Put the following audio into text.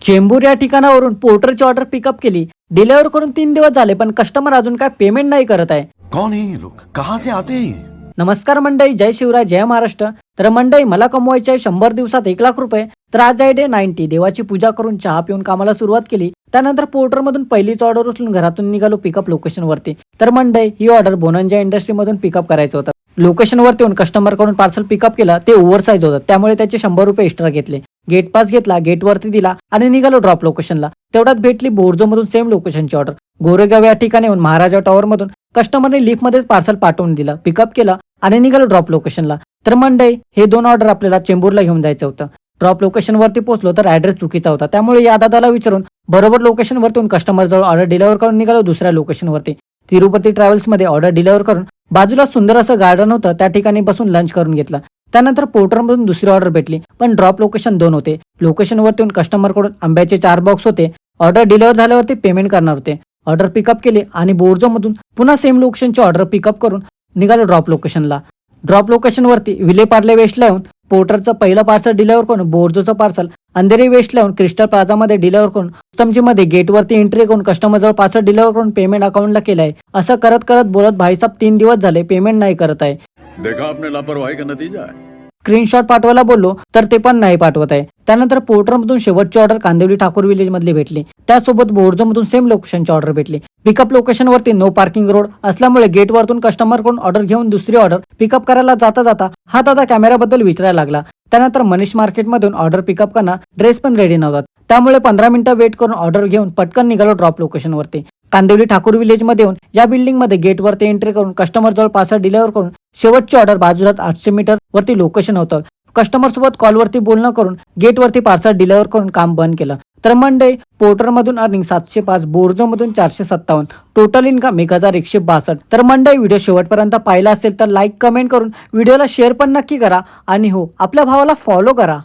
चेंबूर या ठिकाणावरून पोर्टरची order pickup केली. डिलिव्हर करून 3 दिवस झाले, पण कस्टमर अजून काय पेमेंट नाही करत आहे. कौन है ये लोग, कहाँ से आते हैं ये? नमस्कार मंडळी, जय शिवराय, जय महाराष्ट्र. तर मंडळी, मला कमवायचे आहे 100 दिवसात 1,00,000 रुपये. तर आज आहे डे 90. देवाची पूजा करून चहा पिऊन कामाला सुरुवात केली. त्यानंतर पोर्टरमधून पहिलीच ऑर्डर उचलून घरातून निघालो पिकअप लोकेशनवरती. तर मंडळी, ही ऑर्डर बोनंजा इंडस्ट्रीमधून पिकअप करायचं होतं. लोकेशनवरती येऊन कस्टमरकडून पार्सल पिकअप केलं. ते ओव्हर साईज होतं, त्यामुळे त्याचे 100 रुपये एक्स्ट्रा घेतले. गेट पास घेतला, गेटवरती दिला आणि निघालो ड्रॉप लोकेशनला. तेवढ्यात भेटली बोर्जोमधून सेम लोकेशनची ऑर्डर. गोरेगाव या ठिकाणी येऊन महाराजा टॉवरमधून कस्टमरने लिफ्टमध्ये पार्सल पाठवून दिलं, पिकअप केलं आणि निघालो ड्रॉप लोकेशनला. तर मंडळी, हे 2 ऑर्डर आपल्याला चेंबूरला घेऊन जायचं होतं. ड्रॉप लोकेशनवरती पोहोचलो तर ऍड्रेस चुकीचा होता, त्यामुळे या दादाला विचारून बरोबर लोकेशनवरती कस्टमर जवळ ऑर्डर डिलिव्हर करून निघालो दुसऱ्या लोकेशनवरती. तिरुपती ट्रॅव्हल्समध्ये ऑर्डर डिलिव्हर करून बाजूला सुंदर असं गार्डन होतं, त्या ठिकाणी बसून लंच करून घेतला. त्यानंतर पोर्टरमधून दुसरी ऑर्डर भेटली, पण ड्रॉप लोकेशन 2 होते. लोकेशनवरती कस्टमरकडून आंब्याचे 4 बॉक्स होते. ऑर्डर डिलिव्हर झाल्यावरती पेमेंट करणार होते. ऑर्डर पिकअप केली आणि बोर्जोमधून पुन्हा सेम लोकेशनची ऑर्डर पिकअप करून निघालो ड्रॉप लोकेशनला. ड्रॉप लोकेशनवरती विले पार्ले वेस्टला येऊन पोर्टरचं पहिलं पार्सल डिलिव्हर करून बोर्जोचं पार्सल अंधेरी वेस्टला येऊन क्रिस्टल प्लाझामध्ये डिलिव्हर करून उत्तमजीमध्ये गेटवरती एंट्री करून कस्टमरजवळ पार्सल डिलिव्हर करून पेमेंट अकाउंटला केलं आहे. असं करत करत बोलत भाईसाहेब 3 दिवस झाले पेमेंट नाही करत आहे. देखा आपने लापरवाही का नतीजा है. स्क्रीनशॉट पाठवायला बोललो तर ते पण नाही पाठवत आहे. त्यानंतर पोर्टरमधून शेवटची ऑर्डर कांदिवली ठाकूर विलेज मधली भेटली. त्यासोबत बोर्जोमधून सेम लोकेशनची ऑर्डर भेटली. पिकअप लोकेशनवरती नो पार्किंग रोड असल्यामुळे गेटवरतून कस्टमरकडून ऑर्डर घेऊन दुसरी ऑर्डर पिकअप करायला जाता जाता हा दादा कॅमेराबद्दल विचारायला लागला. त्यानंतर मनीष मार्केटमधून ऑर्डर पिकअप करणार ड्रेस पण रेडी नव्हता, त्यामुळे 15 मिनिटं वेट करून ऑर्डर घेऊन पटकन निघालो ड्रॉप लोकेशनवरती. कांदिवली ठाकूर विलेज मध्ये येऊन या बिल्डिंगमध्ये गेटवरती एंट्री करून कस्टमर जवळ पार्सल डिलिव्हर करून शेवटची ऑर्डर बाजूलाच 800 मीटर वरती लोकेशन होतं. कस्टमर सोबत कॉलवरती बोलणं करून गेटवरती पार्सल डिलिव्हर करून काम बंद केलं. तर मंडे पोर्टरमधून अर्निंग 705, बोर्जोमधून 457, टोटल इन्कम 1162. तर मंडे, व्हिडिओ शेवटपर्यंत पाहिला असेल तर लाईक कमेंट करून व्हिडिओला शेअर पण नक्की करा आणि हो, आपल्या भावाला फॉलो करा.